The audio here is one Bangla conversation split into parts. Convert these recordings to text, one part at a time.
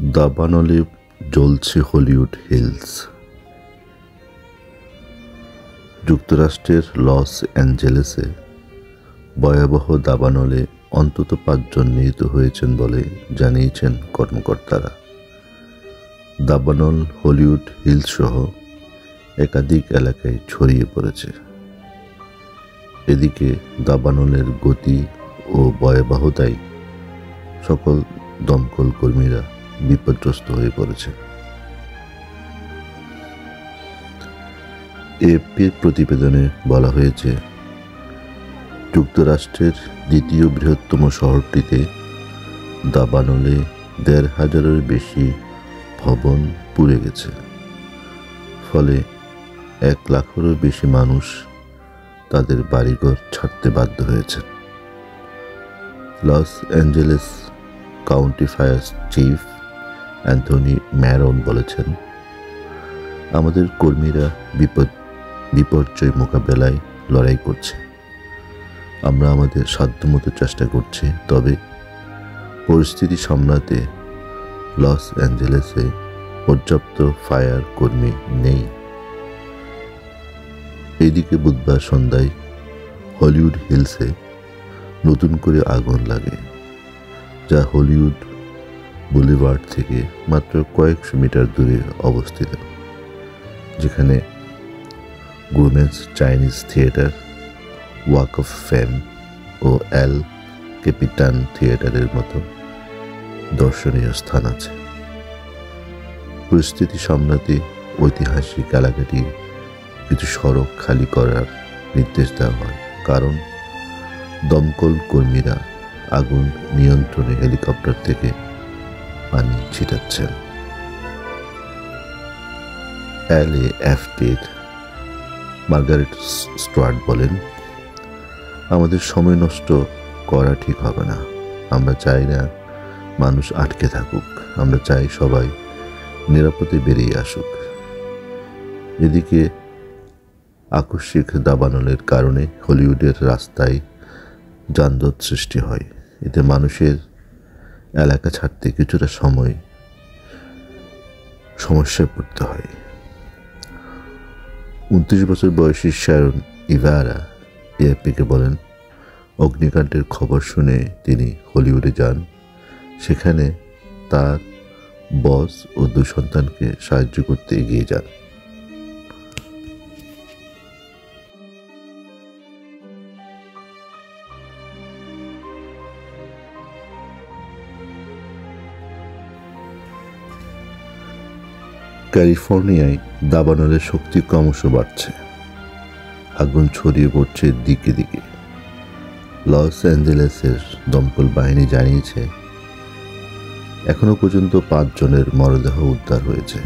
দাবানলে জ্বলছে হলিউড হিলস। যুক্তরাষ্ট্রের লস অ্যাঞ্জেলেসে ভয়াবহ দাবানলে অন্তত 5 জন নিহত হয়েছেন বলে জানিয়েছেন কর্মকর্তারা। দাবানল হলিউড হিলস সহ একাধিক এলাকায় ছড়িয়ে পড়েছে। এদিকে দাবানলের গতি ও ভয়াবহতায় সকল দমকল কর্মীরা বিপর্যস্ত হয়ে পড়েছে। এএফপির প্রতিবেদনে বলা হয়েছে, যুক্তরাষ্ট্রের দ্বিতীয় বৃহত্তম শহরটিতে দাবানলে 1,500-এর বেশি ভবন পুড়ে গেছে। ফলে 1 লাখেরও বেশি মানুষ তাদের বাড়িঘর ছাড়তে বাধ্য হয়েছে। Los Angeles county fire chief Anthony maroon বলেছেন, আমাদের কর্মীরা বিপর্যয় মোকাবেলায় লড়াই করছে। আমরা আমাদের সাধ্যমতো চেষ্টা করছি, তবে পরিস্থিতি সামলাতে লস অ্যাঞ্জেলেসে পর্যাপ্ত ফায়ার কর্মী নেই। এইদিকে বুধবার সন্ধ্যায় হলিউড হিলসে নতুন করে আগুন লাগে, যা হলিউড বুলিভার্ড থেকে মাত্র কয়েকশো মিটার দূরে অবস্থিত, যেখানে Gomez Chinese theatre, walk of fame ও এল ক্যাপিটান থিয়েটারের মতো দর্শনীয় স্থান আছে। পরিস্থিতি সামলাতে ঐতিহাসিক এলাকাটি কিছু সড়ক খালি করার নির্দেশ দেওয়া হয়, কারণ দমকল কর্মীরা আগুন নিয়ন্ত্রণে হেলিকপ্টার থেকে পানি ছিটাচ্ছেন। LAFT'র মার্গারেট স্টুয়ার্ট বলেন, আমাদের সময় নষ্ট করা ঠিক হবে না। আমরা চাই না মানুষ আটকে থাকুক, আমরা চাই সবাই নিরাপদে বেরিয়ে আসুক। এদিকে আকস্মিক দাবানলের কারণে হলিউডের রাস্তায় যানজট সৃষ্টি হয়। এতে মানুষের এলাকা ছাড়তে কিছুটা সমস্যায় পড়তে হয়। 29 বছর বয়সী শ্যারন ইভারা এএফপিকে বলেন, অগ্নিকাণ্ডের খবর শুনে তিনি হলিউডে যান। সেখানে তার বস ও 2 সন্তানকে সাহায্য করতে এগিয়ে যান। ক্যালিফোর্নিয়ায় দাবানলের শক্তি ক্রমশ বাড়ছে। আগুন ছড়িয়ে পড়ছে দিকে দিকে। লস অ্যাঞ্জেলেসের দমকল বাহিনী জানিয়েছে, এখনো পর্যন্ত 5 জনের মরদেহ উদ্ধার হয়েছে।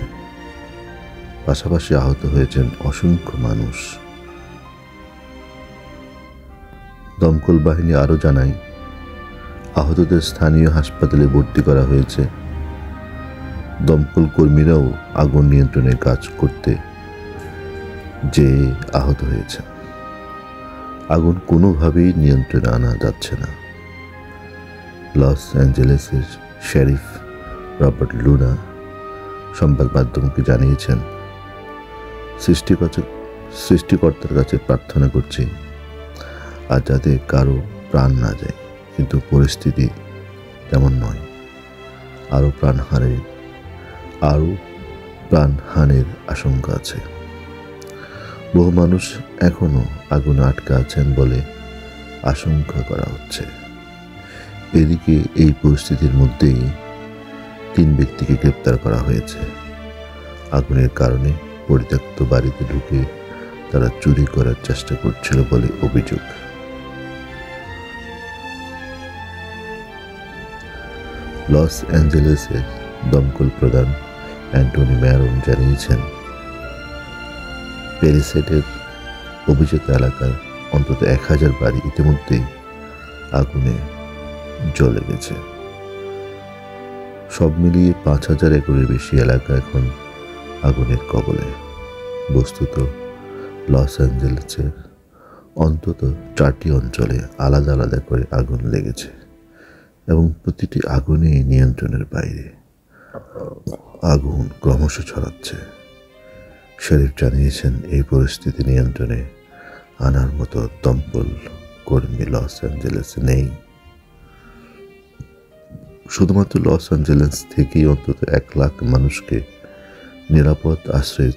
পাশাপাশি আহত হয়েছেন অসংখ্য মানুষ। দমকল বাহিনী আরও জানায়, আহতদের স্থানীয় হাসপাতালে ভর্তি করা হয়েছে। দমকল কর্মীরাও আগুন নিয়ন্ত্রণে কাজ করতে যেয়ে আহত হয়েছে। আগুন কোনোভাবেই নিয়ন্ত্রণে আনা যাচ্ছে না। লস অ্যাঞ্জেলেসের শেরিফ রবার্ট লুনা সংবাদ মাধ্যমকে জানিয়েছেন, সৃষ্টিকর্তার কাছে প্রার্থনা করছি আর যাতে কারো প্রাণ না যায়, কিন্তু পরিস্থিতি তেমন নয়। আরও প্রাণহানির আশঙ্কা আছে। বহু মানুষ এখনো আগুনে আটকা আছেন বলে আশঙ্কা করা হচ্ছে। এদিকে এই পরিস্থিতির মধ্যেই 3 ব্যক্তিকে গ্রেপ্তার করা হয়েছে। আগুনের কারণে পরিত্যক্ত বাড়িতে ঢুকে তারা চুরি করার চেষ্টা করছিল বলে অভিযোগ। লস অ্যাঞ্জেলেসের দমকল প্রধান অ্যান্টনি ম্যারন জানিয়েছেন, প্যালিসেডের অভিজাত এলাকার অন্তত 1000 বাড়ি ইতিমধ্যেই আগুনে জ্বলে গেছে। সব মিলিয়ে 5000 একরের বেশি এলাকা এখন আগুনের কবলে। বস্তুত লস অ্যাঞ্জেলেসের অন্তত 4টি অঞ্চলে আলাদা আলাদা করে আগুন লেগেছে এবং প্রতিটি আগুনই নিয়ন্ত্রণের বাইরে। আগুন ক্রমশ ছড়াচ্ছে। শরীফ জানিয়েছেন এই পরিস্থিতি নিয়ন্ত্রণে আনার মতো দমকল কর্মী লস অ্যাঞ্জেলেসে নেই। শুধুমাত্র লস অ্যাঞ্জেলেস থেকেই অন্তত 1 লাখ মানুষকে নিরাপদ আশ্রয়ে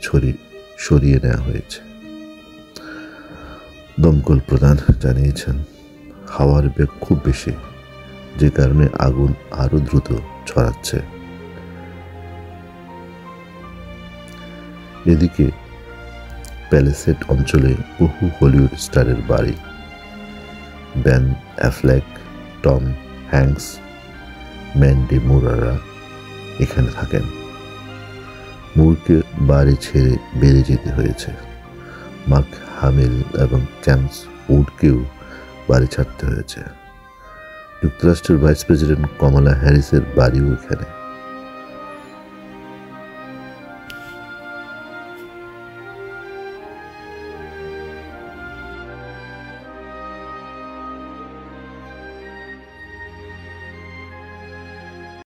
সরিয়ে নেওয়া হয়েছে। দমকল প্রধান জানিয়েছেন হাওয়ার বেগ খুব বেশি, যে কারণে আগুন আরো দ্রুত ছড়াচ্ছে। এদিকে প্যালেসেট অঞ্চলে বহু হলিউড স্টারের বাড়ি। Ben Affleck, Tom Hanks, Mandy মুরারা এখানে থাকেন। মুরকে বাড়ি ছেড়ে বেরিয়ে যেতে হয়েছে। মার্ক হামিল এবং জেমস উডকেও বাড়ি ছাড়তে হয়েছে। যুক্তরাষ্ট্রের ভাইস প্রেসিডেন্ট কমলা হ্যারিসের বাড়িও এখানে।